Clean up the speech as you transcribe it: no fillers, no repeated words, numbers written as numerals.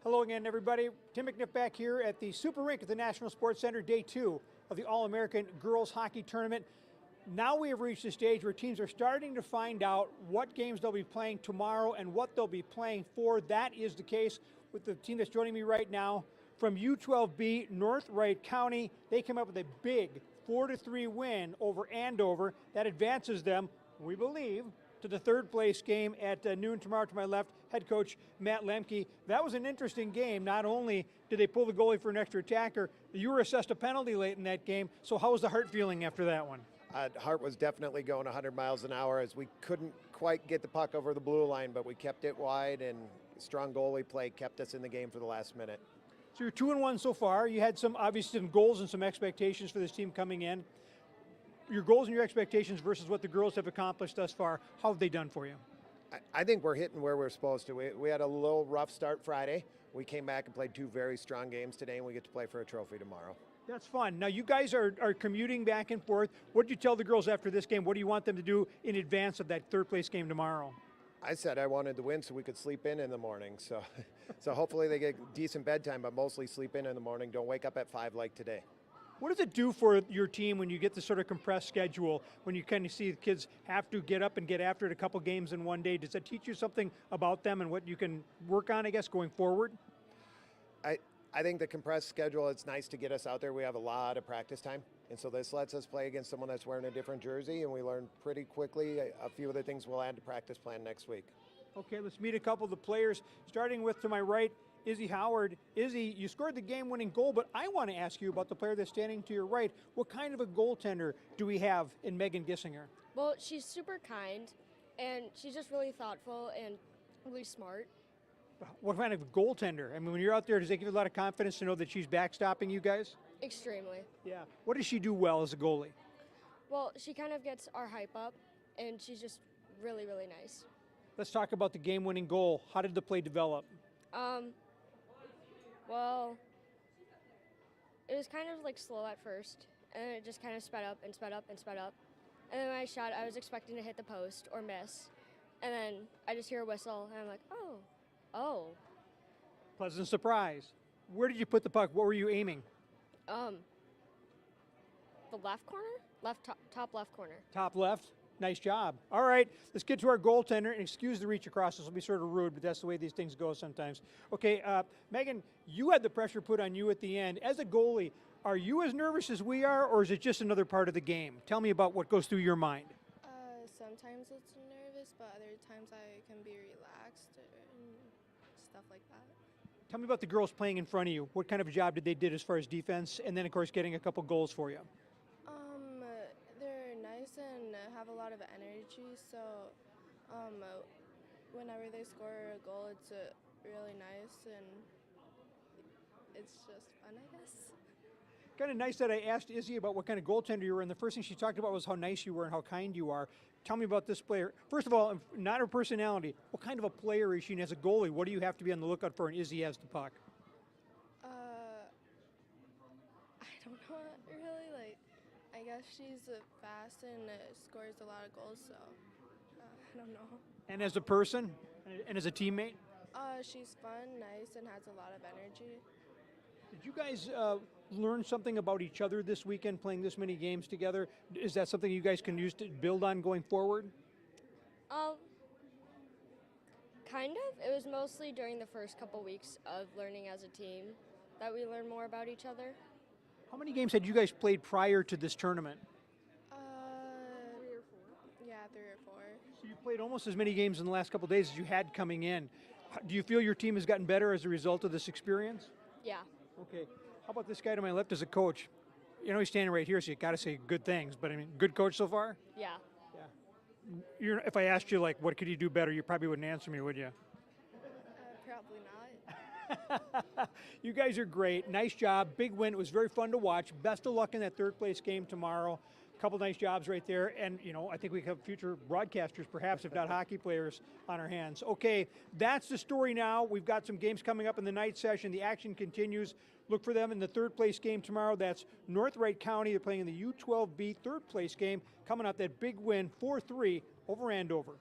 Hello again, everybody. Tim McNiff back here at the Super Rink at the National Sports Center, day 2 of the All-American Girls Hockey Tournament. Now we have reached the stage where teams are starting to find out what games they'll be playing tomorrow and what they'll be playing for. That is the case with the team that's joining me right now from U12B, North Wright County. They came up with a big 4-3 win over Andover. That advances them, we believe, to the third place game at noon tomorrow. To my left, head coach Matt Lemke. That was an interesting game. Not only did they pull the goalie for an extra attacker, you were assessed a penalty late in that game. So how was the heart feeling after that one? Hart was definitely going 100 miles an hour as we couldn't quite get the puck over the blue line, but we kept it wide, and strong goalie play kept us in the game for the last minute. So you're 2-1 so far. You had obviously some goals and some expectations for this team coming in. Your goals and your expectations versus what the girls have accomplished thus far, how have they done for you? I think we're hitting where we're supposed to. We had a little rough start Friday. We came back and played 2 very strong games today, and we get to play for a trophy tomorrow. That's fun. Now you guys are commuting back and forth. What did you tell the girls after this game? What do you want them to do in advance of that third place game tomorrow? I said I wanted to win so we could sleep in the morning. So hopefully they get decent bedtime, but mostly sleep in the morning. Don't wake up at 5 like today. What does it do for your team when you get this sort of compressed schedule, when you kind of see the kids have to get up and get after it a couple games in one day? Does that teach you something about them and what you can work on, I guess, going forward? I think the compressed schedule, it's nice to get us out there. We have a lot of practice time, and so this lets us play against someone that's wearing a different jersey, and we learn pretty quickly a few of the things we'll add to practice plan next week. Okay, let's meet a couple of the players, starting with, to my right, Izzy Howard. Izzy, you scored the game-winning goal, but I want to ask you about the player that's standing to your right. What kind of a goaltender do we have in Megan Gissinger? Well, she's super kind, and she's just really thoughtful and really smart. What kind of a goaltender? I mean, when you're out there, does it give you a lot of confidence to know that she's backstopping you guys? Extremely. Yeah. What does she do well as a goalie? Well, she kind of gets our hype up, and she's just really, really nice. Let's talk about the game-winning goal. How did the play develop? Well, it was kind of like slow at first, and it just kind of sped up and sped up and sped up. And then when I shot, I was expecting to hit the post or miss, and then I just hear a whistle, and I'm like, oh. Pleasant surprise. Where did you put the puck? What were you aiming? The left corner? Top left corner. Top left? Nice job. All right, let's get to our goaltender, and excuse the reach across. This will be sort of rude, but that's the way these things go sometimes. Okay, Megan, you had the pressure put on you at the end. As a goalie, are you as nervous as we are, or is it just another part of the game? Tell me about what goes through your mind. Sometimes it's nervous, but other times I can be relaxed and stuff like that. Tell me about the girls playing in front of you. What kind of a job did they do as far as defense, and then, of course, getting a couple goals for you? They're nice and have a lot of energy, so whenever they score a goal, it's really nice, and it's just fun, I guess. Kind of nice that I asked Izzy about what kind of goaltender you were, and the first thing she talked about was how nice you were and how kind you are. Tell me about this player. First of all, not her personality. What kind of a player is she? And as a goalie, what do you have to be on the lookout for when Izzy has the puck? I don't know, really. I guess she's fast and scores a lot of goals, so I don't know. And as a person, and as a teammate? She's fun, nice, and has a lot of energy. Did you guys learn something about each other this weekend, playing this many games together? Is that something you guys can use to build on going forward? Kind of. It was mostly during the first couple weeks of learning as a team that we learned more about each other. How many games had you guys played prior to this tournament? 3 or 4. Yeah, 3 or 4. So you played almost as many games in the last couple of days as you had coming in. Do you feel your team has gotten better as a result of this experience? Yeah. Okay. How about this guy to my left as a coach? You know, he's standing right here, so you got to say good things. But I mean, good coach so far? Yeah. Yeah. If I asked you, like, what could you do better, you probably wouldn't answer me, would you? Probably not. You guys are great. Nice job. Big win. It was very fun to watch. Best of luck in that third place game tomorrow. Couple nice jobs right there, and I think we have future broadcasters, perhaps, if not hockey players, on our hands. Okay, that's the story now. We've got some games coming up in the night session. The action continues. Look for them in the third place game tomorrow. That's North Wright County. They're playing in the U12B third place game. Coming up, that big win, 4-3 over Andover.